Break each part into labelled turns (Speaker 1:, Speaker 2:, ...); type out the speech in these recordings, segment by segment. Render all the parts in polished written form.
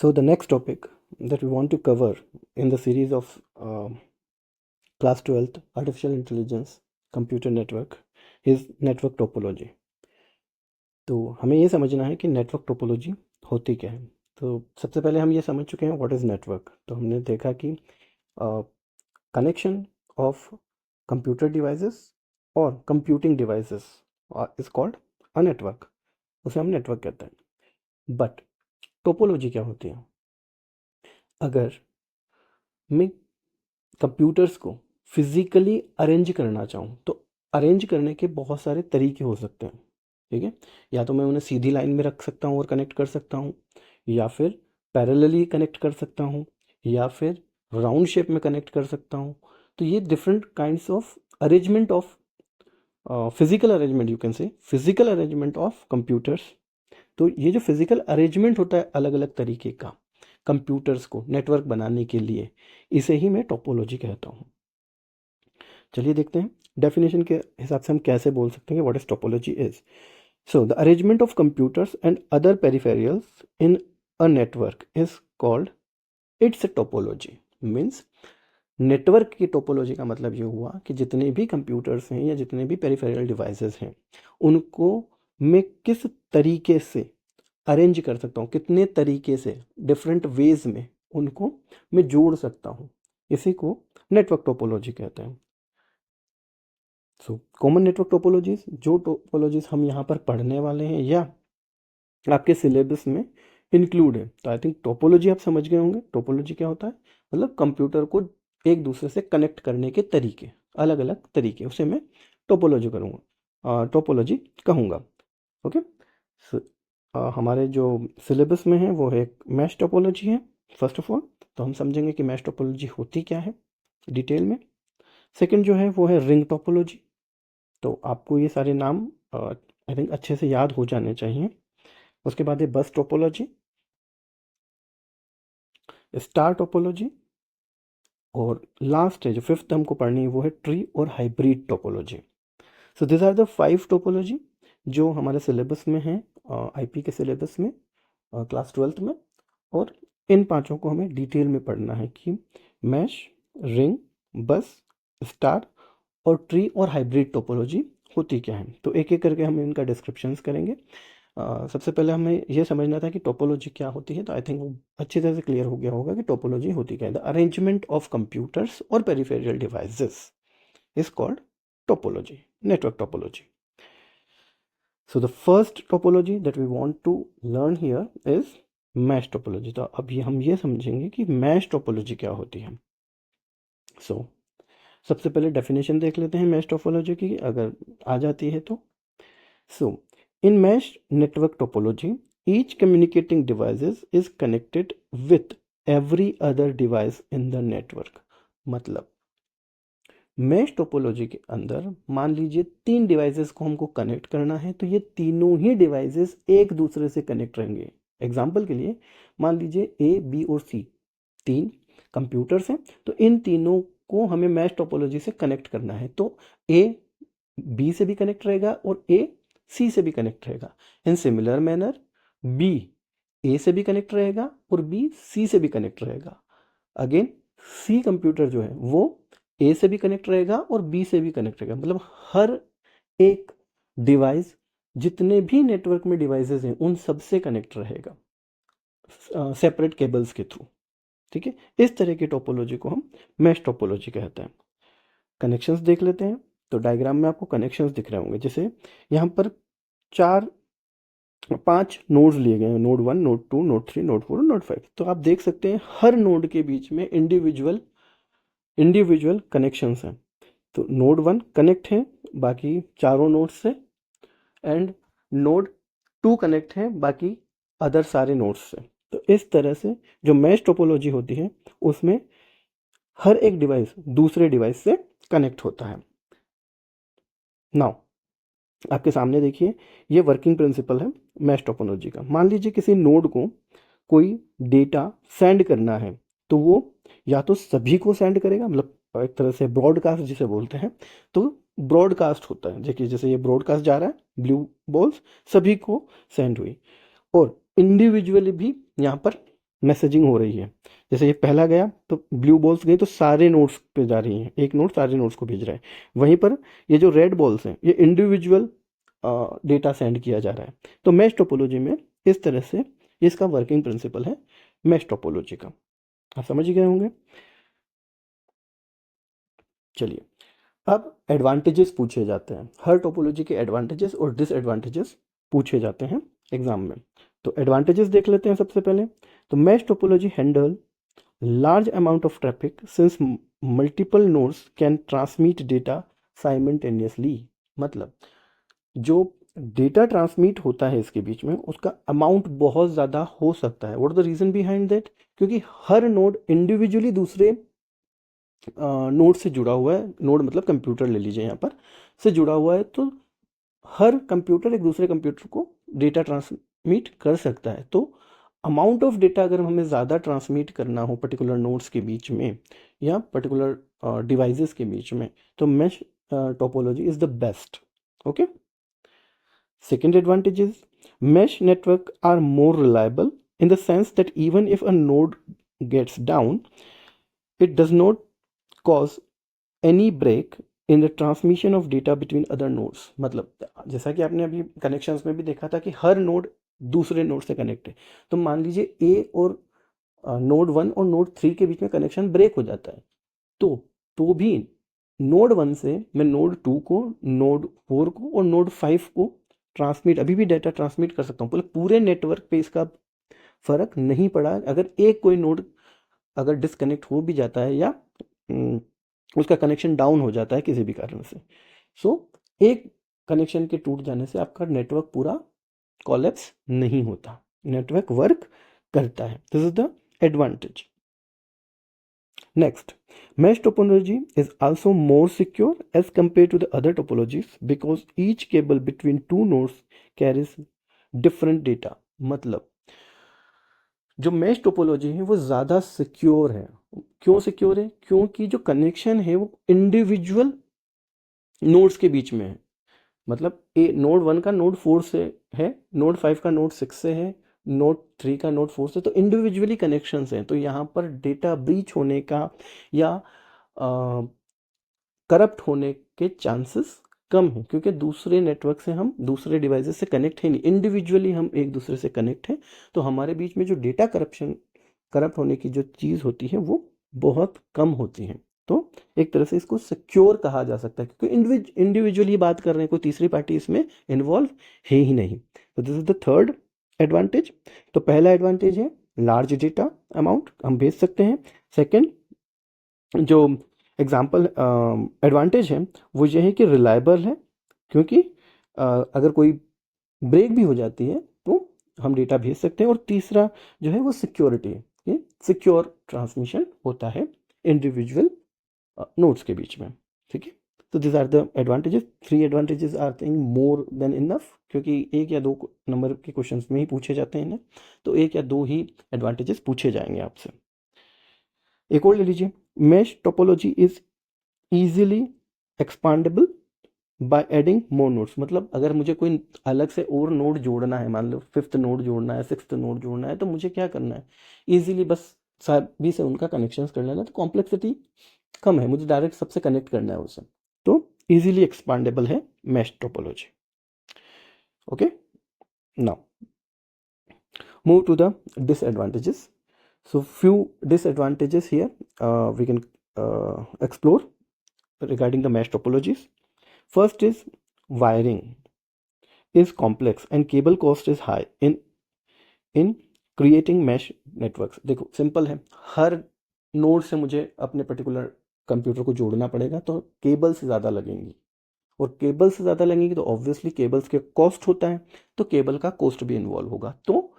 Speaker 1: So the next topic that we want to cover in the series of class 12th artificial intelligence computer network is network topology. तो हमें ये समझना है कि network topology होती क्या है। तो सबसे पहले हम ये समझ चुके हैं व्हाट इज़ नेटवर्क। तो हमने देखा कि कनेक्शन ऑफ कंप्यूटर डिवाइसेस और computing devices is called a network, उसे हम नेटवर्क कहते हैं। बट टोपोलॉजी क्या होती है? अगर मैं कंप्यूटर्स को फिज़िकली अरेंज करना चाहूँ तो अरेंज करने के बहुत सारे तरीके हो सकते हैं, ठीक है। या तो मैं उन्हें सीधी लाइन में रख सकता हूँ और कनेक्ट कर सकता हूँ, या फिर पैरेलली कनेक्ट कर सकता हूँ, या फिर राउंड शेप में कनेक्ट कर सकता हूँ। तो ये different kinds of arrangement of physical arrangement, you can say physical arrangement of computers. तो ये जो फिजिकल अरेंजमेंट होता है अलग अलग तरीके का कंप्यूटर्स को नेटवर्क बनाने के लिए, इसे ही मैं टोपोलॉजी कहता हूँ। चलिए देखते हैं डेफिनेशन के हिसाब से हम कैसे बोल सकते हैं कि what is topology is. So the arrangement of computers and other peripherals in a network is called its topology. Means network की टोपोलॉजी का मतलब ये हुआ कि जितने भी कंप्यूटर्स हैं या जितने भी पेरिफेरल डिवाइसेस हैं उनको मैं किस तरीके से अरेंज कर सकता हूँ, कितने तरीके से डिफरेंट वेज में उनको मैं जोड़ सकता हूँ, इसी को नेटवर्क टोपोलॉजी कहते हैं। सो कॉमन नेटवर्क टोपोलॉजीज, जो टोपोलॉजीज हम यहाँ पर पढ़ने वाले हैं या आपके सिलेबस में इंक्लूड है, तो आई थिंक टोपोलॉजी आप समझ गए होंगे। टोपोलॉजी क्या होता है? मतलब कंप्यूटर को एक दूसरे से कनेक्ट करने के तरीके, अलग अलग तरीके, उसे मैं टोपोलॉजी करूँगा, टोपोलॉजी कहूँगा। ओके। हमारे जो सिलेबस में है वो है मैश टोपोलॉजी है फर्स्ट ऑफ ऑल। तो हम समझेंगे कि मैश टोपोलॉजी होती क्या है डिटेल में। सेकंड जो है वो है रिंग टोपोलॉजी। तो आपको ये सारे नाम आई थिंक अच्छे से याद हो जाने चाहिए। उसके बाद है बस टोपोलॉजी, स्टार टोपोलॉजी, और लास्ट है जो फिफ्थ हमको पढ़नी है वो है ट्री और hybrid topology. So this are the 5 topology जो हमारे सिलेबस में हैं, आईपी के सिलेबस में, क्लास 12th में। और इन पांचों को हमें डिटेल में पढ़ना है कि मैश, रिंग, बस, स्टार और ट्री और हाइब्रिड टोपोलॉजी होती क्या है। तो एक एक करके हम इनका डिस्क्रिप्शंस करेंगे। सबसे पहले हमें यह समझना था कि टोपोलॉजी क्या होती है, तो आई थिंक वो अच्छी तरह से क्लियर हो गया होगा कि टोपोलॉजी होती क्या है। द अरेंजमेंट ऑफ कंप्यूटर्स और peripheral devices is called topology, network topology. So the first topology that we want to learn here is mesh topology. तो अब ये हम ये समझेंगे कि मैश टोपोलॉजी क्या होती है। सबसे पहले डेफिनेशन देख लेते हैं मैश टोपोलॉजी की, अगर आ जाती है तो। In mesh network topology each communicating devices is connected with every other device in the network. मतलब मैश टोपोलॉजी के अंदर मान लीजिए 3 डिवाइसेस को हमको कनेक्ट करना है, तो ये तीनों ही डिवाइसेस एक दूसरे से कनेक्ट रहेंगे। एग्जाम्पल के लिए मान लीजिए ए, बी और सी 3 कंप्यूटर्स हैं, तो इन तीनों को हमें मैश टोपोलॉजी से कनेक्ट करना है। तो ए बी से भी कनेक्ट रहेगा और ए सी से भी कनेक्ट रहेगा। इन सिमिलर मैनर बी ए से भी कनेक्ट रहेगा और बी सी से भी कनेक्ट रहेगा। अगेन सी कंप्यूटर जो है वो ए से भी कनेक्ट रहेगा और बी से भी कनेक्ट रहेगा। मतलब हर एक डिवाइस, जितने भी नेटवर्क में डिवाइसेस हैं उन सब से कनेक्ट रहेगा सेपरेट केबल्स के थ्रू, ठीक है। इस तरह की टोपोलॉजी को हम मैश टोपोलॉजी कहते हैं। कनेक्शंस देख लेते हैं। तो डायग्राम में आपको कनेक्शंस दिख रहे होंगे, जैसे यहाँ पर 5 नोड्स लिए गए हैं, नोड 1, नोड 2, नोड 3, नोड 4 और नोड 5। तो आप देख सकते हैं हर नोड के बीच में इंडिविजुअल कनेक्शंस हैं। तो नोड 1 कनेक्ट है बाकी चारों नोड्स से, एंड नोड 2 कनेक्ट है बाकी अदर सारे नोड्स से। तो इस तरह से जो मैश टोपोलॉजी होती है उसमें हर एक डिवाइस दूसरे डिवाइस से कनेक्ट होता है। नाउ आपके सामने देखिए ये वर्किंग प्रिंसिपल है मैश टोपोलॉजी का। मान लीजिए किसी नोड को कोई डेटा सेंड करना है, तो वो या तो सभी को सेंड करेगा, मतलब एक तरह से ब्रॉडकास्ट जिसे बोलते हैं। तो ब्रॉडकास्ट होता है, देखिए जैसे ये ब्रॉडकास्ट जा रहा है, ब्लू बॉल्स सभी को सेंड हुई। और इंडिविजुअली भी यहाँ पर मैसेजिंग हो रही है। जैसे ये पहला गया तो ब्लू बॉल्स गई तो सारे नोड्स पे जा रही हैं, एक नोड सारे नोड्स को भेज रहा है। वहीं पर ये जो रेड बॉल्स हैं ये इंडिविजुअल डेटा सेंड किया जा रहा है। तो मैश टोपोलॉजी में इस तरह से इसका वर्किंग प्रिंसिपल है मैश टोपोलॉजी का। आप समझ ही गए होंगे। चलिए, अब एडवांटेजेस पूछे जाते हैं। हर टोपोलॉजी के एडवांटेजेस और डिसएडवांटेजेस पूछे जाते हैं एग्जाम में। तो एडवांटेजेस देख लेते हैं सबसे पहले। तो mesh topology handle large amount of traffic since multiple nodes can transmit data simultaneously। मतलब जो डेटा ट्रांसमिट होता है इसके बीच में उसका अमाउंट बहुत ज़्यादा हो सकता है। What the reason behind that? क्योंकि हर नोड इंडिविजुअली दूसरे नोड से जुड़ा हुआ है। नोड मतलब कंप्यूटर ले लीजिए यहाँ पर, से जुड़ा हुआ है। तो हर कंप्यूटर एक दूसरे कंप्यूटर को डेटा ट्रांसमिट कर सकता है। तो अमाउंट ऑफ डेटा अगर हमें ज़्यादा ट्रांसमिट करना हो पर्टिकुलर नोड्स के बीच में या पर्टिकुलर डिवाइसेस के बीच में, तो mesh topology is the best. Okay. Second advantage is mesh network are more reliable in the sense that even if a node gets down, it does not cause any break in the transmission of data between other nodes। मतलब जैसा कि आपने अभी connections में भी देखा था कि हर नोड दूसरे नोड से कनेक्ट है। तो मान लीजिए ए और नोड 1 और नोड 3 के बीच में कनेक्शन ब्रेक हो जाता है, तो भी नोड 1 से मैं नोड 2 को, नोड 4 को और नोड 5 को ट्रांसमिट, अभी भी डेटा ट्रांसमिट कर सकता हूँ। पूरे पूरे नेटवर्क पे इसका फ़र्क नहीं पड़ा। अगर एक कोई नोड अगर डिस्कनेक्ट हो भी जाता है या उसका कनेक्शन डाउन हो जाता है किसी भी कारण से, सो एक कनेक्शन के टूट जाने से आपका नेटवर्क पूरा कोलैप्स नहीं होता, नेटवर्क वर्क करता है। This is the advantage. Next, mesh topology is also more secure as compared to the other topologies because each cable between two nodes carries different data। मतलब जो मैश टोपोलॉजी है वो ज़्यादा secure है। क्यों secure है? क्योंकि जो कनेक्शन है वो इंडिविजुअल नोड्स के बीच में है। मतलब ए नोड 1 का नोड 4 से है, नोड 5 का नोड 6 से है, नोड 3 का नोड 4 से, तो इंडिविजुअली कनेक्शंस हैं। तो यहाँ पर डेटा ब्रीच होने का या करप्ट होने के चांसेस कम हैं, क्योंकि दूसरे नेटवर्क से हम दूसरे डिवाइसेस से कनेक्ट है नहीं, इंडिविजुअली हम एक दूसरे से कनेक्ट हैं। तो हमारे बीच में जो डेटा करप्ट होने की जो चीज़ होती है वो बहुत कम होती है। तो एक तरह से इसको सिक्योर कहा जा सकता है क्योंकि इंडिविजुअली बात कर रहे हैं, कोई तीसरी पार्टी इसमें इन्वॉल्व है ही नहीं। तो this is the third advantage. तो पहला एडवांटेज है लार्ज डेटा अमाउंट हम भेज सकते हैं। सेकेंड जो एग्जाम्पल एडवांटेज है वो ये है कि रिलायबल है, क्योंकि अगर कोई ब्रेक भी हो जाती है तो हम डेटा भेज सकते हैं। और तीसरा जो है वो सिक्योरिटी है, ये सिक्योर ट्रांसमिशन होता है इंडिविजुअल नोड्स के बीच में। ठीक है। तो this are the advantages. 3 advantages are think more than enough, क्योंकि एक या दो नंबर के क्वेश्चंस में ही पूछे जाते हैं इन्हें, तो एक या दो ही एडवांटेजेस पूछे जाएंगे आपसे। एक और ले लीजिए, mesh topology is easily expandable by adding more nodes. मतलब अगर मुझे कोई अलग से और नोड जोड़ना है, मान लो 5th नोड जोड़ना है, 6th नोड जोड़ना है, तो मुझे क्या करना है, ईजिली बस सभी से उनका कनेक्शन कर लेना। तो कॉम्प्लेक्सिटी कम है, मुझे डायरेक्ट सबसे कनेक्ट करना है उससे। तो ईजिली एक्सपांडेबल है mesh topology. Okay, now move to the disadvantages. So few disadvantages here we can explore regarding the mesh topologies. First is wiring is complex and cable cost is high in creating mesh networks। देखो simple है, हर node से मुझे अपने particular computer को जोड़ना पड़ेगा, तो cable से ज़्यादा लगेंगी, और केबल से ज़्यादा लगेंगी तो ऑब्वियसली केबल्स के कॉस्ट होता है, तो केबल का कॉस्ट भी इन्वॉल्व होगा, तो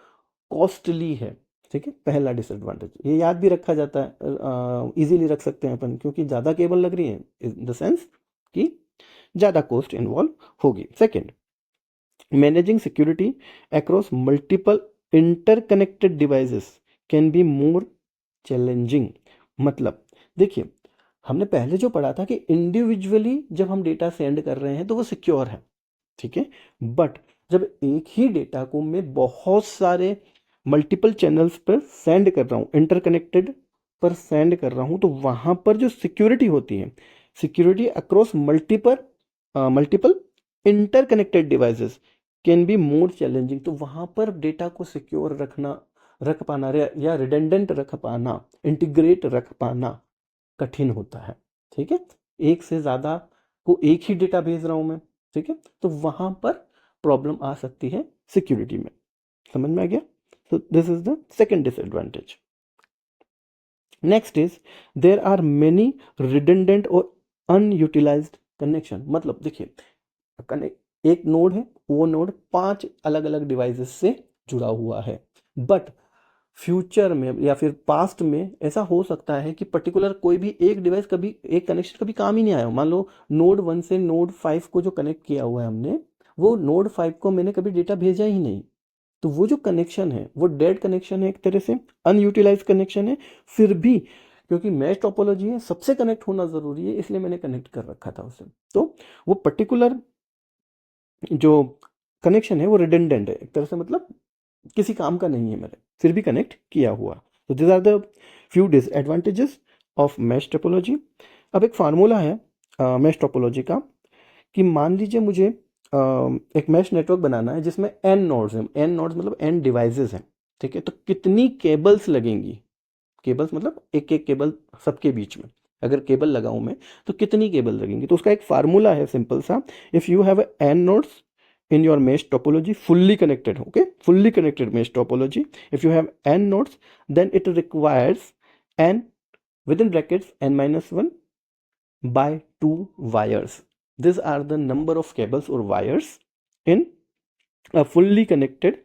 Speaker 1: कॉस्टली है। ठीक है, पहला डिसएडवांटेज ये याद भी रखा जाता है, इजीली रख सकते हैं अपन, क्योंकि ज़्यादा केबल लग रही है इन द सेंस कि ज़्यादा कॉस्ट इन्वॉल्व होगी। Second, managing security across multiple interconnected devices can be more challenging. मतलब देखिए, हमने पहले जो पढ़ा था कि इंडिविजुअली जब हम डेटा सेंड कर रहे हैं तो वो सिक्योर है, ठीक है, बट जब एक ही डेटा को मैं बहुत सारे मल्टीपल चैनल्स पर सेंड कर रहा हूँ, इंटरकनेक्टेड पर सेंड कर रहा हूँ, तो वहाँ पर जो सिक्योरिटी होती है, security across multiple interconnected devices can be more challenging. तो वहाँ पर डेटा को सिक्योर रख पाना या रिडेंडेंट रख पाना, इंटीग्रेट रख पाना कठिन होता है। ठीक है, एक से ज़्यादा को एक ही डेटा भेज रहा हूँ मैं। ठीक है, तो वहाँ पर प्रॉब्लम आ सकती है सिक्योरिटी में। समझ में आ गया? So this is the second disadvantage. Next is there are many redundant और unutilized connection। मतलब देखिए, एक नोड है, वो नोड 5 अलग अलग डिवाइसेस से जुड़ा हुआ है, बट फ्यूचर में या फिर पास्ट में ऐसा हो सकता है कि पर्टिकुलर कोई भी एक डिवाइस, कभी एक कनेक्शन कभी काम ही नहीं आया हो। मान लो नोड 1 से नोड 5 को जो कनेक्ट किया हुआ है हमने, वो नोड 5 को मैंने कभी डेटा भेजा ही नहीं, तो वो जो कनेक्शन है वो डेड कनेक्शन है, एक तरह से अनयूटिलाइज कनेक्शन है। फिर भी क्योंकि मैच टोपोलॉजी है, सबसे कनेक्ट होना जरूरी है, इसलिए मैंने कनेक्ट कर रखा था उसे। तो वो पर्टिकुलर जो कनेक्शन है वो रिडेंडेंट है एक तरह से, मतलब किसी काम का नहीं है मेरे, फिर भी कनेक्ट किया हुआ। तो this are the few disadvantages of mesh topology. अब एक फार्मूला है मैश टोपोलॉजी का, कि मान लीजिए मुझे एक मैश नेटवर्क बनाना है जिसमें एन नोड्स हैं, एन नोड्स मतलब एन डिवाइसेस हैं। ठीक है, तो कितनी केबल्स लगेंगी, केबल्स मतलब एक एक केबल सबके बीच में, अगर केबल लगाऊं मैं तो कितनी केबल लगेंगी। तो उसका एक फार्मूला है सिंपल सा, if you have an nodes in your mesh topology fully connected, okay, fully connected mesh topology, if you have n nodes, then it requires n within brackets n minus 1 by 2 wires. These are the number of cables or wires in a fully connected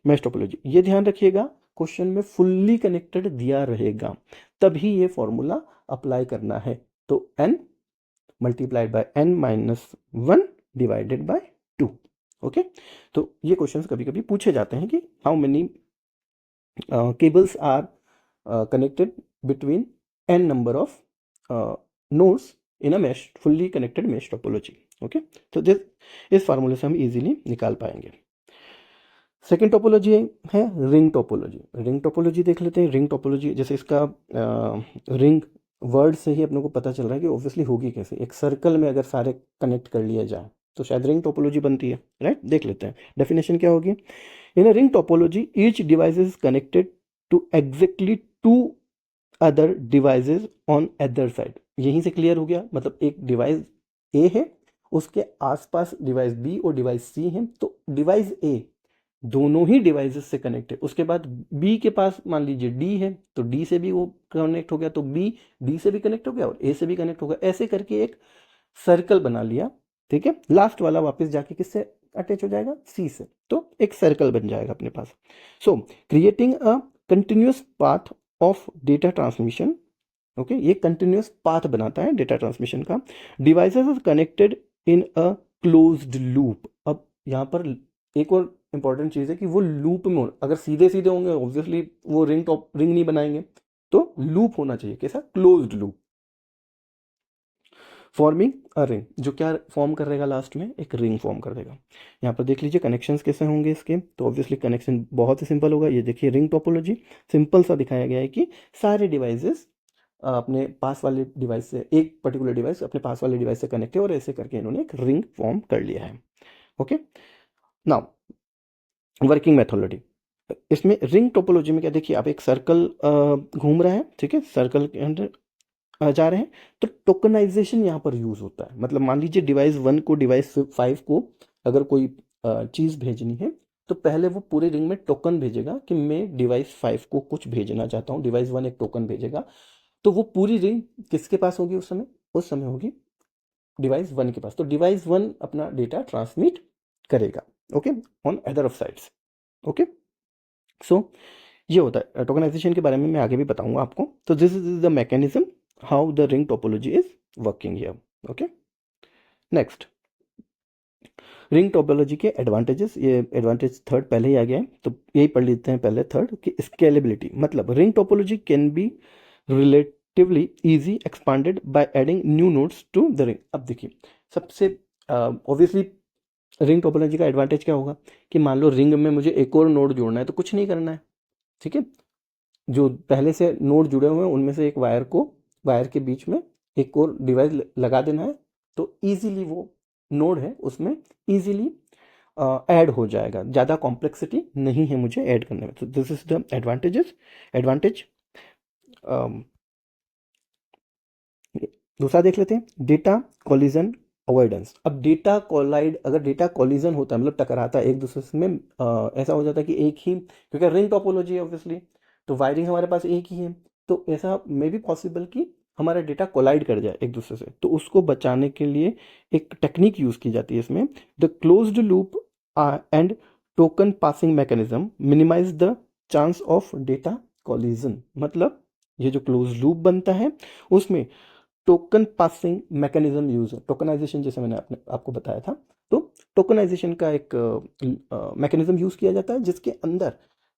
Speaker 1: mesh topology. ये ध्यान रखिएगा, question में fully connected दिया रहेगा, तभी ये formula apply करना है। तो n multiplied by n minus 1 divided by 2। Okay, तो ये क्वेश्चंस कभी कभी पूछे जाते हैं कि how many cables are connected between n number of nodes in a mesh, fully connected mesh topology. Okay, तो इस फार्मूले से हम इजीली निकाल पाएंगे। सेकेंड टोपोलॉजी है रिंग टोपोलॉजी। रिंग टोपोलॉजी देख लेते हैं। रिंग टोपोलॉजी, जैसे इसका रिंग वर्ड से ही अपने को पता चल रहा है कि ऑब्वियसली होगी कैसे, एक सर्कल में अगर सारे कनेक्ट कर लिया जाए तो शायद रिंग टोपोलॉजी बनती है, राइट। देख लेते हैं डेफिनेशन क्या होगी। In a ring topology each device is connected to exactly 2 other devices on other side. यहीं से क्लियर हो गया, मतलब एक डिवाइस ए है, उसके आसपास डिवाइस बी और डिवाइस सी है, तो डिवाइस ए दोनों ही डिवाइसेस से कनेक्ट है। उसके बाद बी के पास मान लीजिए डी है, तो डी से भी वो कनेक्ट हो गया, तो बी डी से भी कनेक्ट हो गया और ए से भी कनेक्ट हो गया। ऐसे करके एक सर्कल बना लिया। ठीक है, लास्ट वाला वापस जाके किससे अटैच हो जाएगा, सी से, तो एक सर्कल बन जाएगा अपने पास। So creating a continuous path of data transmission. Okay, ये कंटिन्यूअस पाथ बनाता है डेटा ट्रांसमिशन का। Devices are connected in a closed loop. अब यहाँ पर एक और इंपॉर्टेंट चीज़ है कि वो लूप में हो, अगर सीधे सीधे होंगे ऑब्वियसली वो रिंग नहीं बनाएंगे, तो लूप होना चाहिए, कैसा, closed loop. Forming a ring, जो क्या फॉर्म कर देगा, लास्ट में एक रिंग फॉर्म कर देगा। यहाँ पर देख लीजिए कनेक्शंस कैसे होंगे इसके, तो ऑब्वियसली कनेक्शन बहुत ही सिंपल होगा। ये देखिए रिंग टोपोलॉजी सिंपल सा दिखाया गया है कि सारे डिवाइसेस अपने पास वाले डिवाइस से, एक पर्टिकुलर डिवाइस अपने पास वाले डिवाइस से कनेक्ट है, और ऐसे करके इन्होंने एक रिंग फॉर्म कर लिया है। Okay, now working methodology. इसमें रिंग टोपोलॉजी में क्या, देखिए आप एक सर्कल घूम रहा है, ठीक है, सर्कल के अंदर जा रहे हैं, तो टोकनाइजेशन यहाँ पर यूज होता है। मतलब मान लीजिए डिवाइस 1 को डिवाइस 5 को अगर कोई चीज़ भेजनी है, तो पहले वो पूरे रिंग में टोकन भेजेगा कि मैं डिवाइस 5 को कुछ भेजना चाहता हूँ, डिवाइस 1 एक टोकन भेजेगा, तो वो पूरी रिंग किसके पास होगी उस समय होगी डिवाइस 1 के पास। तो डिवाइस 1 अपना डेटा ट्रांसमिट करेगा, okay, on other of sides. Okay, so ये होता है टोकनाइजेशन के बारे में, मैं आगे भी बताऊंगा आपको। तो this is the mechanism how the ring topology is working here. Okay, next ring topology के एडवांटेजेस। ये एडवांटेज थर्ड पहले ही आ गया है, तो यही पढ़ लेते हैं पहले थर्ड कि स्केलेबिलिटी। मतलब ring topology can be relatively easy expanded by adding new nodes to the ring. अब देखिए सबसे ऑब्वियसली रिंग टोपोलॉजी का एडवांटेज क्या होगा कि मान लो रिंग में मुझे एक और नोड जोड़ना है, तो कुछ नहीं करना है, ठीक है, जो पहले से नोड जुड़े हुए हैं उनमें से एक वायर के बीच में एक और डिवाइस लगा देना है, तो इजीली वो नोड है उसमें इजीली ऐड हो जाएगा, ज़्यादा कॉम्प्लेक्सिटी नहीं है मुझे ऐड करने में। तो दिस इज द एडवांटेज। दूसरा देख लेते हैं, डेटा कोलिजन अवॉइडेंस। अब अगर डेटा कोलिजन होता है मतलब टकराता है एक दूसरे से में, ऐसा हो जाता है कि एक ही, क्योंकि रिंग टोपोलॉजी है ऑब्वियसली, तो वायरिंग हमारे पास एक ही है, तो ऐसा मे बी पॉसिबल कि हमारा डेटा कोलाइड कर जाए एक दूसरे से, तो उसको बचाने के लिए एक टेक्निक यूज की जाती है इसमें, the closed loop and token passing mechanism minimize the chance of data collision. मतलब ये जो क्लोज लूप बनता है उसमें टोकन पासिंग मैकेनिज्म यूज है, टोकनाइजेशन जैसे मैंने आपको बताया था, तो टोकनाइजेशन का एक मैकेनिज्म यूज किया जाता है जिसके अंदर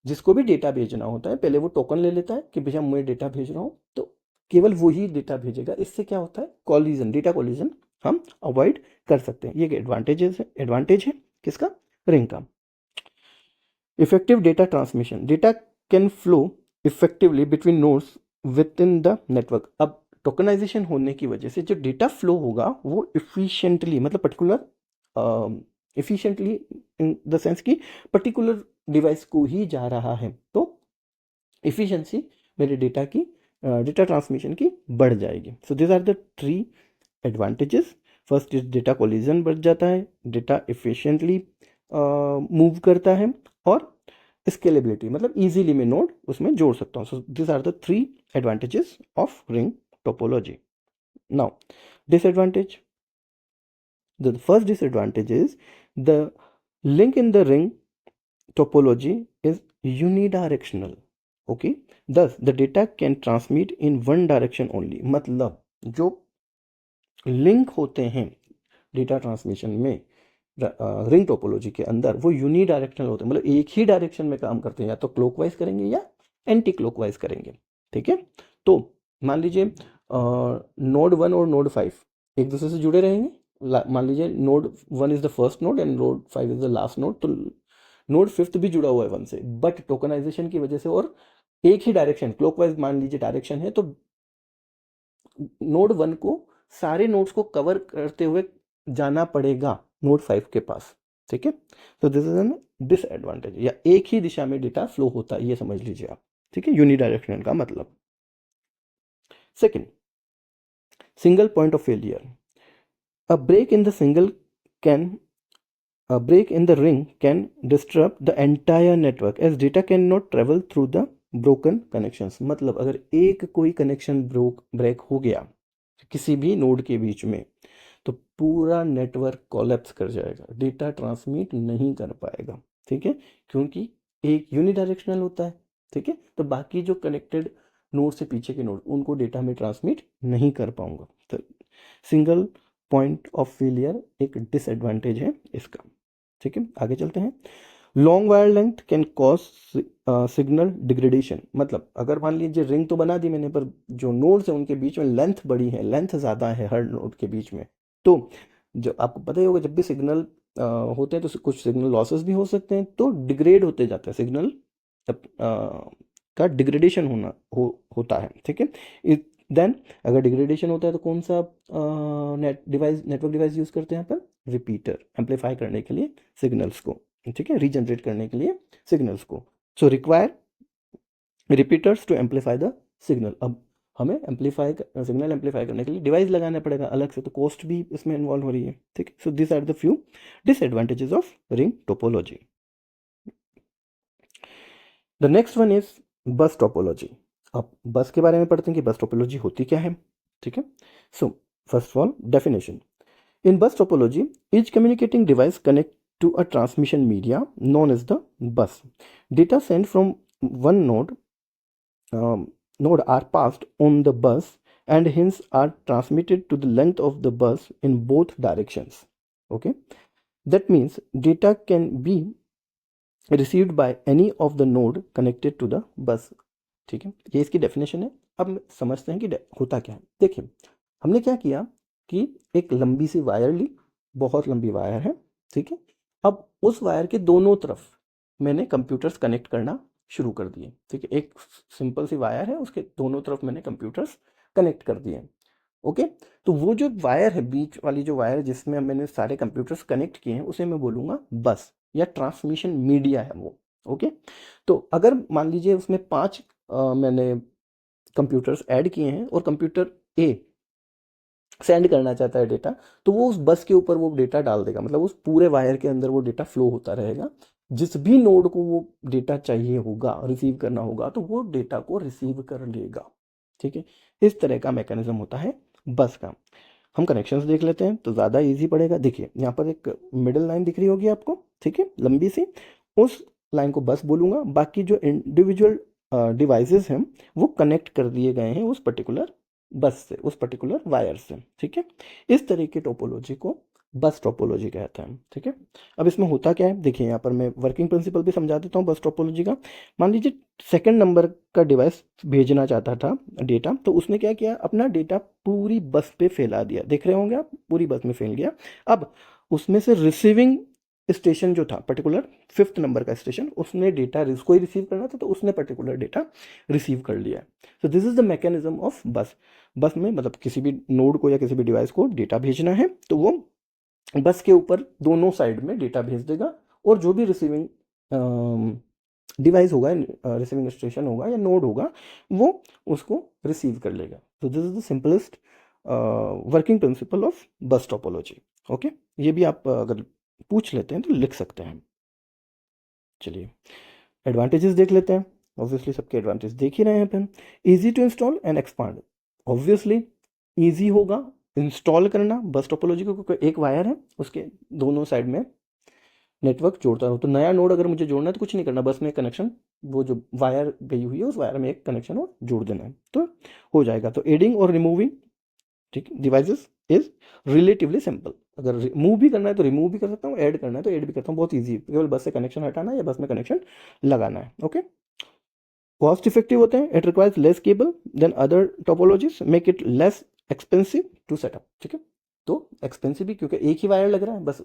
Speaker 1: जिसको भी डेटा भेजना होता है पहले वो टोकन ले लेता है कि भैया मैं डेटा भेज रहा हूँ, तो केवल वही डेटा भेजेगा। इससे क्या होता है, कॉलिजन, डेटा कॉलिजन हम अवॉइड कर सकते हैं। ये एडवांटेज है किसका, रिंग का। Effective data transmission, data can flow effectively between nodes with in the network. अब टोकनाइजेशन होने की वजह से जो डेटा फ्लो होगा वो इफिशिएंटली, मतलब इफिशिएंटली इन द सेंस कि पर्टिकुलर डिवाइस को ही जा रहा है, तो इफिशिएंसी मेरे डेटा ट्रांसमिशन की बढ़ जाएगी। So this are the 3 advantages. First is data collision बढ़ जाता है, डेटा इफिशिएंटली मूव करता है, और स्केलेबिलिटी मतलब इजीली मैं नोड उसमें जोड़ सकता हूँ। So this are the 3 advantages of ring topology. Now disadvantage, the first disadvantage is the link in the ring topology is unidirectional. Okay, thus the data can transmit in one direction only. मतलब जो link होते हैं data transmission में ring topology के अंदर वो unidirectional होते हैं, मतलब एक ही डायरेक्शन में काम करते हैं, या तो क्लॉकवाइज करेंगे या एंटी क्लॉकवाइज करेंगे। ठीक है, तो मान लीजिए नोड 1 और नोड 5 एक दूसरे से जुड़े रहेंगे। मान लीजिए node 1 is the first node and node 5 is the last node, तो नोड 5th भी जुड़ा हुआ है 1 से, बट टोकनाइजेशन की वजह से और एक ही डायरेक्शन क्लॉकवाइज मान लीजिए डायरेक्शन है, तो नोड 1 को सारे नोड्स को कवर करते हुए जाना पड़ेगा नोड 5 के पास। ठीक है, तो दिस इज एन डिसएडवांटेज, या एक ही दिशा में डेटा फ्लो होता है ये समझ लीजिए आप। ठीक है, यूनिडायरेक्शनल का मतलब। Second, single point of failure. A break in the single can a break in the ring can disrupt the entire network as data cannot travel through the broken connections। मतलब अगर एक कोई कनेक्शन ब्रेक हो गया किसी भी node के बीच में, तो पूरा नेटवर्क कोलैप्स कर जाएगा, डेटा ट्रांसमिट नहीं कर पाएगा। ठीक है, क्योंकि एक यूनिडायरेक्शनल होता है। ठीक है, तो बाकी जो कनेक्टेड नोड से पीछे के नोड उनको डेटा में ट्रांसमिट नहीं कर पाऊंगा। तो सिंगल पॉइंट ऑफ फेलियर एक डिसएडवांटेज है इसका। ठीक है, आगे चलते हैं। Long wire length can cause signal degradation. मतलब अगर मान लीजिए रिंग तो बना दी मैंने, पर जो नोड्स हैं उनके बीच में लेंथ बड़ी है, लेंथ ज़्यादा है हर नोड के बीच में, तो जो आपको पता ही होगा जब भी सिग्नल होते हैं तो कुछ सिग्नल लॉसेस भी हो सकते हैं, तो डिग्रेड होते जाते हैं सिग्नल का डिग्रेडेशन होता है। ठीक है, देन अगर डिग्रेडेशन होता है तो कौन सा नेटवर्क डिवाइस यूज़ करते हैं यहाँ पर, रिपीटर, एम्पलीफाई करने के लिए सिग्नल्स को। ठीक है, रीजनरेट करने के लिए सिग्नल्स को। So require repeaters to amplify the signal. अब हमें सिग्नल एम्पलीफाई करने के लिए डिवाइस लगाना पड़ेगा अलग से, तो कॉस्ट भी इसमें इन्वॉल्व हो रही है। ठीक है, so this are the few disadvantages of ring topology. The next one is bus topology. अब बस के बारे में पढ़ते हैं कि बस टोपोलॉजी होती क्या है। ठीक है, so first of all definition. In bus topology, each communicating device connects to a transmission media known as the bus. Data sent from one node are passed on the bus and hence are transmitted to the length of the bus in both directions. Okay, that means data can be received by any of the node connected to the bus. ठीक है, ये इसकी definition है। अब समझते हैं कि होता क्या है। देखिए, हमने क्या किया कि एक लंबी सी वायर ली, बहुत लंबी वायर है। ठीक है, अब उस वायर के दोनों तरफ मैंने कंप्यूटर्स कनेक्ट करना शुरू कर दिए। ठीक है, एक सिंपल सी वायर है, उसके दोनों तरफ मैंने कंप्यूटर्स कनेक्ट कर दिए। ओके, तो वो जो वायर है, बीच वाली जो वायर जिसमें मैंने सारे कंप्यूटर्स कनेक्ट किए हैं, उसे मैं बोलूँगा बस या ट्रांसमिशन मीडिया है वो। ओके, तो अगर मान लीजिए उसमें 5 मैंने कंप्यूटर्स ऐड किए हैं और कंप्यूटर ए सेंड करना चाहता है डेटा, तो वो उस बस के ऊपर वो डेटा डाल देगा, मतलब उस पूरे वायर के अंदर वो डेटा फ्लो होता रहेगा। जिस भी नोड को वो डेटा चाहिए होगा, रिसीव करना होगा, तो वो डेटा को रिसीव कर लेगा। ठीक है, इस तरह का मैकेनिज्म होता है बस का। हम कनेक्शंस देख लेते हैं तो ज़्यादा इजी पड़ेगा। देखिए यहाँ पर एक मिडिल लाइन दिख रही होगी आपको, ठीक है, लंबी सी, उस लाइन को बस बोलूँगा। बाकी जो इंडिविजुअल डिवाइसेस हैं वो कनेक्ट कर दिए गए हैं उस पर्टिकुलर बस से, उस पर्टिकुलर वायर से। ठीक है, इस तरह की टोपोलॉजी को बस टोपोलॉजी कहते हैं। ठीक है, अब इसमें होता क्या है, देखिए यहाँ पर मैं वर्किंग प्रिंसिपल भी समझा देता हूँ बस टोपोलॉजी का। मान लीजिए सेकंड नंबर का डिवाइस भेजना चाहता था डेटा, तो उसने क्या किया, अपना डेटा पूरी बस पे फैला दिया। देख रहे होंगे आप, पूरी बस में फैल गया। अब उसमें से रिसीविंग स्टेशन जो था पर्टिकुलर 5th नंबर का स्टेशन, उसने डेटा उसको ही रिसीव करना था, तो उसने पर्टिकुलर डेटा रिसीव कर लिया। So this is the mechanism of बस। बस में मतलब किसी भी नोड को या किसी भी डिवाइस को डेटा भेजना है, तो वो बस के ऊपर दोनों साइड में डेटा भेज देगा, और जो भी रिसीविंग डिवाइस होगा, रिसीविंग स्टेशन होगा या नोड होगा, वो उसको रिसीव कर लेगा। तो this is the simplest working principle of बस टोपोलॉजी। ओके, ये भी आप अगर पूछ लेते हैं तो लिख सकते हैं। चलिए एडवांटेजेस देख लेते हैं। ऑब्वियसली सबके एडवांटेज देख ही रहे हैं अपन। Easy to install and expand, obviously easy होगा इंस्टॉल करना बस टोपोलॉजी को, क्योंकि एक वायर है, उसके दोनों साइड में नेटवर्क जोड़ता हो। तो नया नोड अगर मुझे जोड़ना है तो कुछ नहीं करना, बस में कनेक्शन, वो जो वायर गई हुई है उस वायर में एक कनेक्शन और जोड़ देना है तो हो जाएगा। तो एडिंग और रिमूविंग, ठीक, डिवाइसेस इज रिलेटिवली सिंपल। अगर रिमूव भी करना है तो रिमूव भी कर सकता हूँ, ऐड करना है तो ऐड भी करता हूँ, बहुत ईजी। केवल बस से कनेक्शन हटाना है या बस में कनेक्शन लगाना है। ओके, कॉस्ट इफेक्टिव होते हैं, it requires less cable than other topologies, make it less expensive to set up. ठीक है, तो एक्सपेंसिव भी क्योंकि एक ही वायर लग रहा है, बस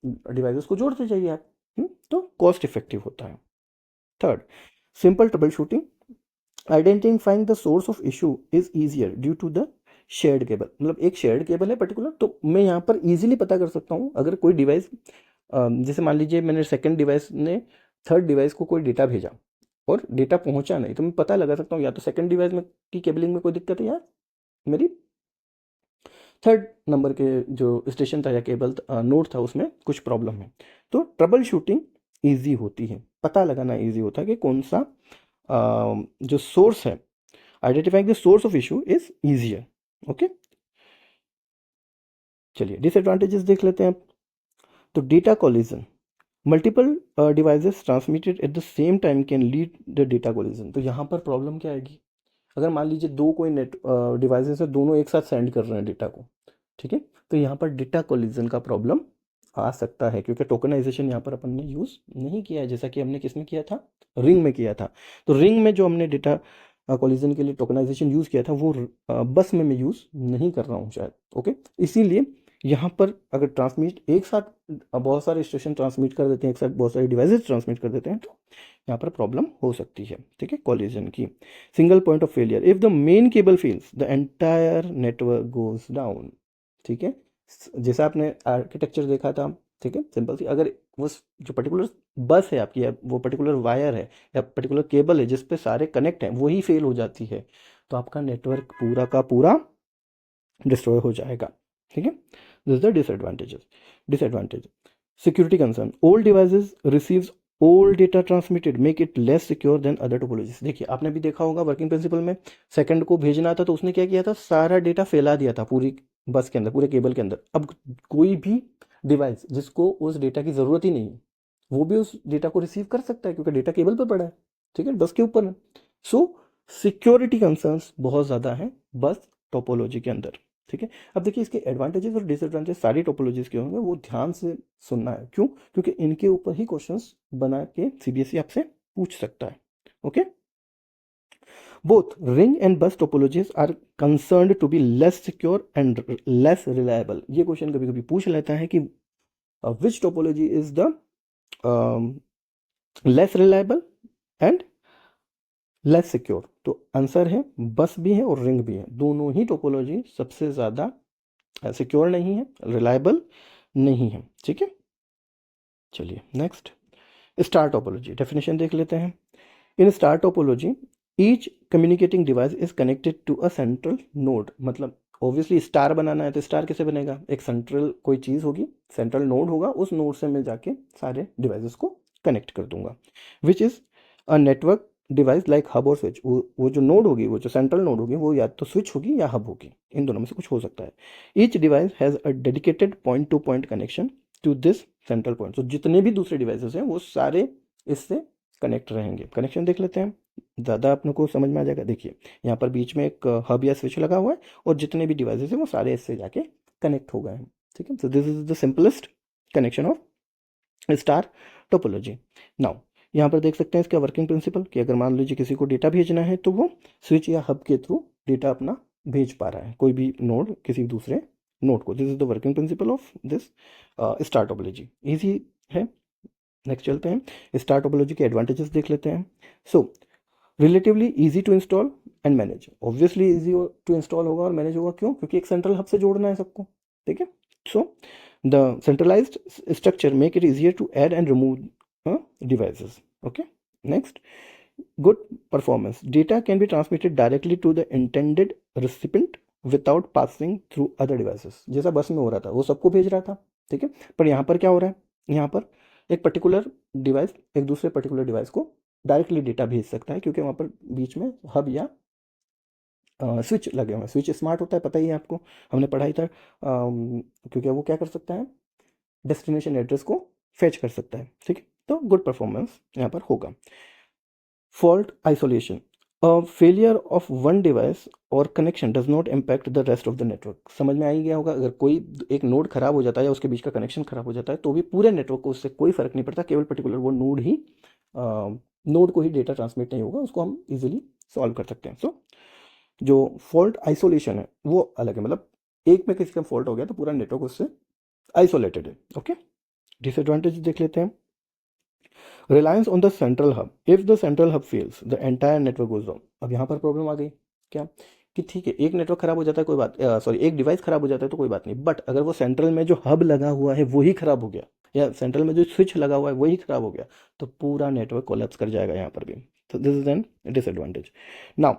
Speaker 1: डिवाइसेस को जोड़ते जाइए आप। तो कॉस्ट इफेक्टिव होता है। Third, simple troubleshooting, identifying the source of issue is easier due to the shared cable. मतलब एक शेयर्ड केबल है पर्टिकुलर, तो मैं यहाँ पर इजीली पता कर सकता हूँ अगर कोई डिवाइस, जैसे मान लीजिए मैंने सेकंड डिवाइस ने थर्ड डिवाइस को कोई डेटा भेजा और डेटा पहुंचा नहीं, तो मैं पता लगा सकता हूँ या तो सेकंड डिवाइस में की केबलिंग में कोई दिक्कत है, या मेरी थर्ड नंबर के जो स्टेशन था या केबल नोड था उसमें कुछ प्रॉब्लम है। तो ट्रबल शूटिंग ईजी होती है, पता लगाना ईजी होता है कि कौन सा जो सोर्स है, identifying the source of issue is easier. Okay, चलिए डिसएडवांटेजेस देख लेते हैं अब। तो data collision, multiple devices transmitted at the same time can lead the data collision. तो यहाँ पर प्रॉब्लम क्या आएगी, अगर मान लीजिए दो कोई नेट डिवाइसेस है, दोनों एक साथ सेंड कर रहे हैं डेटा को, ठीक है, तो यहाँ पर डेटा कोलिजन का प्रॉब्लम आ सकता है, क्योंकि टोकनाइजेशन यहाँ पर अपन ने यूज़ नहीं किया है, जैसा कि हमने किसमें किया था, रिंग में किया था। तो रिंग में जो हमने डेटा कोलिजन के लिए टोकनाइजेशन यूज़ किया था, वो बस में मैं यूज़ नहीं कर रहा हूँ शायद। ओके, इसीलिए यहाँ पर अगर ट्रांसमिट एक साथ बहुत सारे स्टेशन ट्रांसमिट कर देते हैं, एक साथ बहुत सारे डिवाइसेस ट्रांसमिट कर देते हैं, तो यहाँ पर प्रॉब्लम हो सकती है। ठीक है, कोलिजन की। Single point of failure, if the main cable fails the entire network goes down. ठीक है, जैसा आपने आर्किटेक्चर देखा था, ठीक है, सिंपल सी, अगर वो जो पर्टिकुलर बस है आपकी, या वो पर्टिकुलर वायर है या पर्टिकुलर केबल है जिस पे सारे कनेक्ट हैं, वही फेल हो जाती है, तो आपका नेटवर्क पूरा का पूरा डिस्ट्रॉय हो जाएगा। ठीक है, this is the disadvantages. Disadvantage, security concern, old devices receives old data transmitted, make it less secure than other topologies. देखिए आपने भी देखा होगा वर्किंग प्रिंसिपल में, सेकंड को भेजना था तो उसने क्या किया था, सारा डेटा फैला दिया था पूरी बस के अंदर, पूरे केबल के अंदर। अब कोई भी डिवाइस जिसको उस डेटा की ज़रूरत ही नहीं है, वो भी उस डेटा को रिसीव कर सकता है, क्योंकि डेटा केबल पर पड़ा है, ठीक है, बस के ऊपर है। सो सिक्योरिटी कंसर्न्स बहुत ज़्यादा हैं बस टोपोलॉजी के अंदर। ठीक है, अब देखिए इसके एडवांटेजेस और डिसएडवांटेज सारी टोपोलॉजीज के होंगे, वो ध्यान से सुनना है। क्यों, क्योंकि इनके ऊपर ही क्वेश्चंस बना के सीबीएसई आपसे पूछ सकता है। Okay, both ring and bus topologies are concerned to be less secure and less reliable. ये क्वेश्चन कभी कभी पूछ लेता है कि which topology is the less reliable and less secure. तो आंसर है बस भी है और रिंग भी है, दोनों ही टोपोलॉजी सबसे ज़्यादा सिक्योर नहीं है, रिलायबल नहीं है। ठीक है, चलिए नेक्स्ट, स्टार टोपोलॉजी डेफिनेशन देख लेते हैं। In star topology each communicating device is connected to a central node. मतलब ऑब्वियसली स्टार बनाना है तो स्टार कैसे बनेगा, एक सेंट्रल कोई चीज़ होगी, सेंट्रल नोड होगा, उस नोड से मैं जाके सारे डिवाइसेस को कनेक्ट कर दूंगा, which is a network device like hub और स्विच। वो जो नोड होगी, वो जो सेंट्रल नोड होगी, वो या तो स्विच होगी या हब होगी, इन दोनों में से कुछ हो सकता है। Each device has a dedicated point to point connection to this central point. तो जितने भी दूसरे डिवाइसेस हैं वो सारे इससे कनेक्ट रहेंगे। कनेक्शन देख लेते हैं, ज़्यादा अपने को समझ में आ जाएगा। देखिए यहाँ पर बीच में एक हब या स्विच लगा हुआ है और जितने भी डिवाइसेस हैं वो सारे इससे जाके कनेक्ट हो गए हैं। ठीक है, so this is the simplest connection of star topology. Now यहाँ पर देख सकते हैं इसका वर्किंग प्रिंसिपल, कि अगर मान लीजिए किसी को डेटा भेजना है तो वो स्विच या हब के थ्रू डेटा अपना भेज पा रहा है, कोई भी नोड किसी दूसरे नोड को। This is the working principle of this star topology. Easy है। नेक्स्ट चलते हैं, स्टार टोपोलॉजी के एडवांटेजेस देख लेते हैं। So relatively easy to install and manage. Obviously easy to install होगा और मैनेज होगा, क्यों? क्योंकि एक सेंट्रल हब से जोड़ना है सबको। ठीक है, so the centralized structure make it easier to add and remove devices. Okay, next, good performance. Data can be transmitted directly to the intended recipient without passing through other devices. जैसा bus में हो रहा था वो सबको भेज रहा था, ठीक है, पर यहाँ पर क्या हो रहा है, यहाँ पर एक पर्टिकुलर डिवाइस एक दूसरे पर्टिकुलर डिवाइस को डायरेक्टली डेटा भेज सकता है, क्योंकि वहाँ पर बीच में हब या स्विच लगे हुए हैं। स्विच स्मार्ट होता है, पता ही है आपको, हमने पढ़ाई था। क्योंकि वो क्या कर सकता है, डेस्टिनेशन एड्रेस को फेच कर सकता है। ठीक है, तो गुड परफॉर्मेंस यहाँ पर होगा। Fault isolation, failure of one device और connection does not impact the rest of the network. समझ में आ ही गया होगा, अगर कोई एक नोड खराब हो जाता है या उसके बीच का कनेक्शन खराब हो जाता है तो भी पूरे नेटवर्क को उससे कोई फर्क नहीं पड़ता, केवल पर्टिकुलर वो नोड ही नोड को ही डेटा ट्रांसमिट नहीं होगा, उसको हम इजीली सॉल्व कर सकते हैं। सो जो फॉल्ट आइसोलेशन है वो अलग है, मतलब एक में किसी का फॉल्ट हो गया तो पूरा नेटवर्क उससे आइसोलेटेड है। ओके, डिसएडवांटेज देख लेते हैं। Reliance on the central hub, if the central hub fails the entire network goes down. अब यहाँ पर प्रॉब्लम आ गई क्या, कि ठीक है एक नेटवर्क खराब हो जाता है कोई बात, सॉरी एक डिवाइस खराब हो जाता है तो कोई बात नहीं, बट अगर वो सेंट्रल में जो हब लगा हुआ है वही खराब हो गया, या सेंट्रल में जो स्विच लगा हुआ है वही खराब हो गया, तो पूरा नेटवर्क कोलैप्स कर जाएगा यहाँ पर भी। तो this is an disadvantage. Now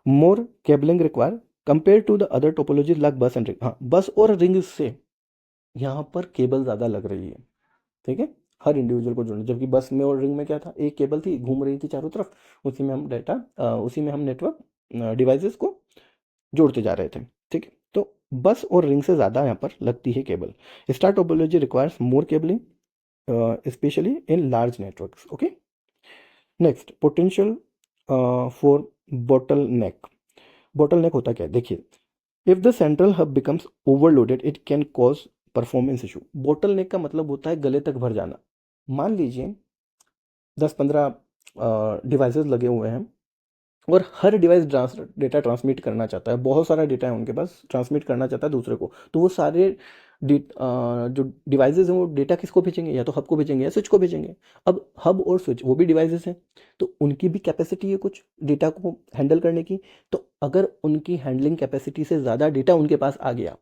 Speaker 1: more cabling require compare to the other topologies like bus and ring. हाँ, बस और रिंग से यहाँ पर केबल ज़्यादा लग रही है। ठीक है, हर इंडिविजुअल को जोड़ना, जबकि बस में और रिंग में क्या था, एक केबल थी घूम रही थी चारों तरफ, उसी में हम डेटा उसी में हम नेटवर्क डिवाइसेस को जोड़ते जा रहे थे। ठीक है, तो बस और रिंग से ज़्यादा यहाँ पर लगती है cable. Star topology requires more cabling specially in large networks. Okay, next, potential for bottle neck. Bottle नेक होता क्या है, देखिए, if the central hub becomes overloaded it can cause performance issue. Bottle नेक का मतलब होता है गले तक भर जाना। मान लीजिए 10-15 डिवाइसेस लगे हुए हैं और हर डिवाइस डेटा ट्रांसमिट करना चाहता है, बहुत सारा डेटा है उनके पास, ट्रांसमिट करना चाहता है दूसरे को, तो वो सारे जो डिवाइसेस हैं वो डेटा किसको भेजेंगे, या तो हब को भेजेंगे या स्विच को भेजेंगे। अब हब और स्विच वो भी डिवाइसेस हैं, तो उनकी भी कैपेसिटी है कुछ डेटा को हैंडल करने की। तो अगर उनकी हैंडलिंग कैपेसिटी से ज़्यादा डेटा उनके पास आ गया,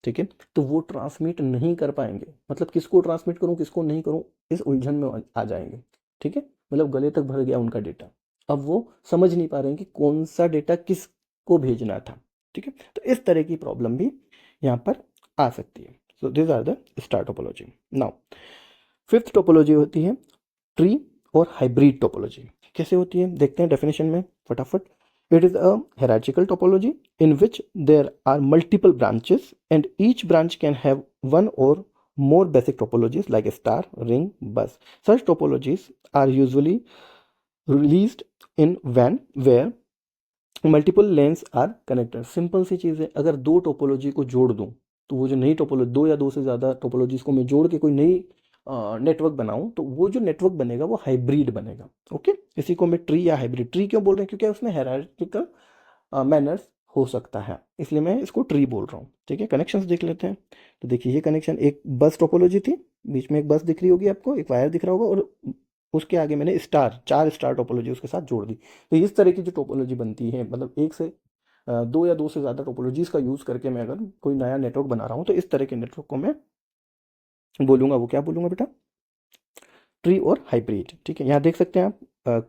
Speaker 1: ठीक है, तो वो ट्रांसमिट नहीं कर पाएंगे, मतलब किसको ट्रांसमिट करूं किसको नहीं करूं, इस उलझन में आ जाएंगे। ठीक है, मतलब गले तक भर गया उनका डेटा, अब वो समझ नहीं पा रहे हैं कि कौन सा डेटा किसको भेजना था। ठीक है, तो इस तरह की प्रॉब्लम भी यहाँ पर आ सकती है। So this are the star topology. Now fifth topology होती है ट्री और हाइब्रिड टोपोलॉजी। कैसे होती है देखते हैं डेफिनेशन में फटाफट। It is a hierarchical topology in which there are multiple branches and each branch can have one or more basic topologies like a star, ring, bus. Such topologies are usually released in WAN where multiple lanes are connected. Simple सी चीज़ है, अगर दो topology को जोड़ दूं तो वो जो नई टोपोलॉजी, दो या दो से ज़्यादा टोपोलॉजीज को मैं जोड़ के कोई नई नेटवर्क बनाऊं तो वो जो नेटवर्क बनेगा वो हाइब्रिड बनेगा। ओके, इसी को मैं ट्री या हाइब्रिड, ट्री क्यों बोल रहे हैं, क्योंकि उसमें हायरार्किकल मैनर्स हो सकता है, इसलिए मैं इसको ट्री बोल रहा हूँ। ठीक है, कनेक्शंस देख लेते हैं। तो देखिए ये कनेक्शन, एक बस टोपोलॉजी थी, बीच में एक बस दिख रही होगी आपको, एक वायर दिख रहा होगा, और उसके आगे मैंने स्टार, 4 स्टार टोपोलॉजी उसके साथ जोड़ दी। तो इस तरह की जो टोपोलॉजी बनती है, मतलब एक से दो या दो से ज़्यादा टोपोलॉजीज़ का यूज़ करके मैं अगर कोई नया नेटवर्क बना रहा हूँ, तो इस तरह के नेटवर्क को मैं बोलूँगा, वो क्या बोलूँगा बेटा, ट्री और हाइब्रिड। ठीक है, यहाँ देख सकते हैं आप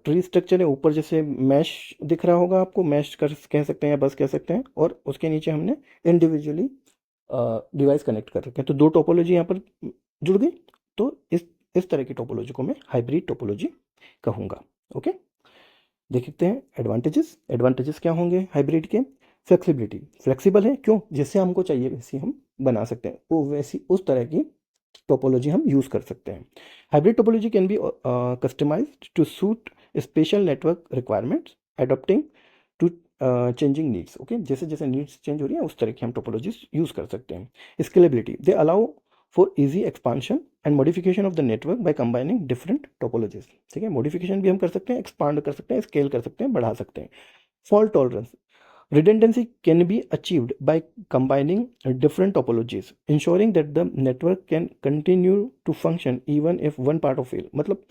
Speaker 1: ट्री स्ट्रक्चर है, ऊपर जैसे मैश दिख रहा होगा आपको, मैश कर कह सकते हैं या बस कह सकते हैं, और उसके नीचे हमने इंडिविजुअली डिवाइस कनेक्ट कर रखे हैं। तो दो टोपोलॉजी यहाँ पर जुड़ गई। तो इस तरह की टोपोलॉजी को मैं हाइब्रिड टोपोलॉजी कहूँगा। ओके, देखते हैं एडवांटेजेस। एडवांटेजेस क्या होंगे हाइब्रिड के? फ्लेक्सिबिलिटी, फ्लेक्सिबल है, क्यों? जैसे हमको चाहिए वैसी हम बना सकते हैं, वो वैसी उस तरह की टोपोलॉजी हम यूज़ कर सकते हैं। Hybrid topology can be customized to suit special network requirements, adopting to changing needs. Okay, जैसे जैसे नीड्स चेंज हो रही है उस तरह की हम टोपोलॉजीज यूज़ कर सकते हैं। Scalability, they allow for easy expansion and modification of the network by combining different topologies. ठीक है, मॉडिफिकेशन भी हम कर सकते हैं, एक्सपांड कर सकते हैं, स्केल कर सकते हैं, बढ़ा सकते हैं। Fault tolerance, redundancy can be achieved by combining different topologies, ensuring that the network can continue to function even if one part of fail। मतलब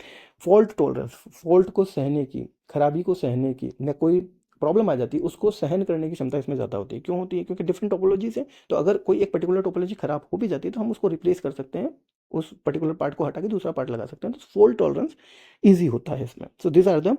Speaker 1: फॉल्ट टॉलरेंस, फॉल्ट को सहने की, खराबी को सहने की, न कोई प्रॉब्लम आ जाती है उसको सहन करने की क्षमता इसमें ज़्यादा होती है। क्यों होती है? क्योंकि डिफरेंट टोपोलॉजीज है, तो अगर कोई एक पर्टिकुलर टोपोलॉजी खराब हो भी जाती है तो हम उसको रिप्लेस कर सकते हैं, उस पर्टिकुलर पार्ट को हटा के दूसरा पार्ट लगा सकते हैं। तो फॉल्ट टॉलरेंस ईजी होता है इसमें। So this are the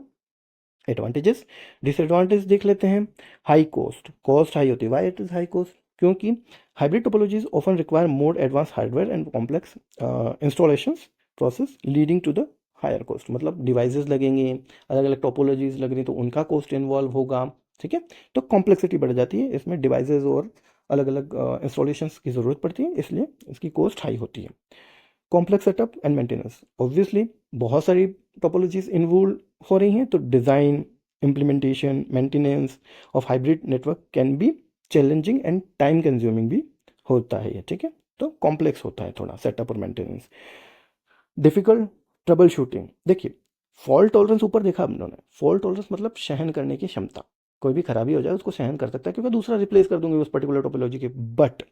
Speaker 1: advantages. Disadvantage देख लेते हैं। हाई कॉस्ट, कॉस्ट हाई होती है। Why it is high cost? क्योंकि hybrid topologies often require more advance hardware and complex installations process leading to the higher cost. मतलब devices लगेंगे, अलग अलग टोपोलॉजीज लग रही तो उनका कॉस्ट इन्वॉल्व होगा। ठीक है, तो कॉम्प्लेक्सिटी बढ़ जाती है इसमें, डिवाइसेस और अलग अलग इंस्टॉलेशंस की ज़रूरत पड़ती है, इसलिए इसकी कॉस्ट हाई होती है। Complex setup and maintenance, obviously बहुत सारी टोपोलॉजीज इन्वॉल्व हो रही हैं, तो design, implementation, maintenance of hybrid network can be challenging and time consuming भी होता है ये। ठीक है, तो कॉम्प्लेक्स होता है थोड़ा सेटअप और मेंटेनेंस। डिफिकल्ट ट्रबल शूटिंग, देखिए फॉल्ट टॉलरेंस ऊपर देखा हम लोगों ने, फॉल्ट टॉलरेंस मतलब सहन करने की क्षमता, कोई भी खराबी हो जाए उसको सहन कर सकता है क्योंकि दूसरा रिप्लेस कर दूंगे उस पर्टिकुलर टोपोलॉजी के। But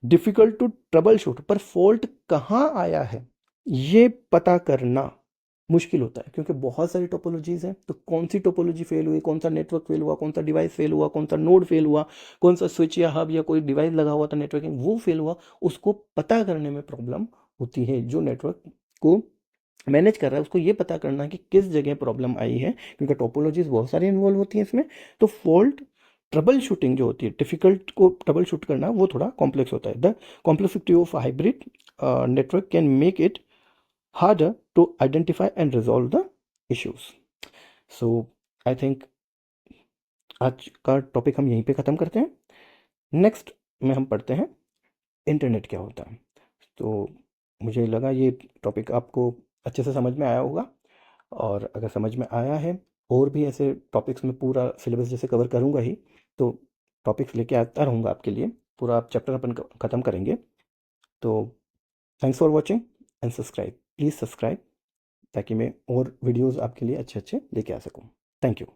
Speaker 1: difficult to troubleshoot, पर फॉल्ट कहाँ आया है ये पता करना मुश्किल होता है, क्योंकि बहुत सारी टोपोलॉजीज हैं, तो कौन सी टोपोलॉजी फेल हुई, कौन सा नेटवर्क फेल हुआ, कौन सा डिवाइस फेल हुआ, कौन सा नोड फेल हुआ, कौन सा स्विच या हब या कोई डिवाइस लगा हुआ था नेटवर्किंग वो फेल हुआ, उसको पता करने में प्रॉब्लम होती है। जो नेटवर्क को मैनेज कर रहा है उसको ये पता करना कि किस जगह प्रॉब्लम आई है, क्योंकि टोपोलॉजीज बहुत सारी इन्वॉल्व होती हैं इसमें। तो फॉल्ट ट्रबल शूटिंग जो होती है, डिफिकल्ट को ट्रबल शूट करना, वो थोड़ा कॉम्प्लेक्स होता है। The complexity of hybrid network can make it harder to identify and resolve the issues. So I think आज का टॉपिक हम यहीं पे ख़त्म करते हैं। नेक्स्ट में हम पढ़ते हैं इंटरनेट क्या होता है। तो मुझे लगा ये टॉपिक आपको अच्छे से समझ में आया होगा, और अगर समझ में आया है, और भी ऐसे टॉपिक्स में पूरा सिलेबस जैसे कवर करूँगा ही, तो टॉपिक्स लेके आता रहूँगा आपके लिए, पूरा आप चैप्टर अपन ख़त्म करेंगे। तो thanks for watching and subscribe, please subscribe, ताकि मैं और वीडियोस आपके लिए अच्छे अच्छे लेके आ सकूं। Thank you.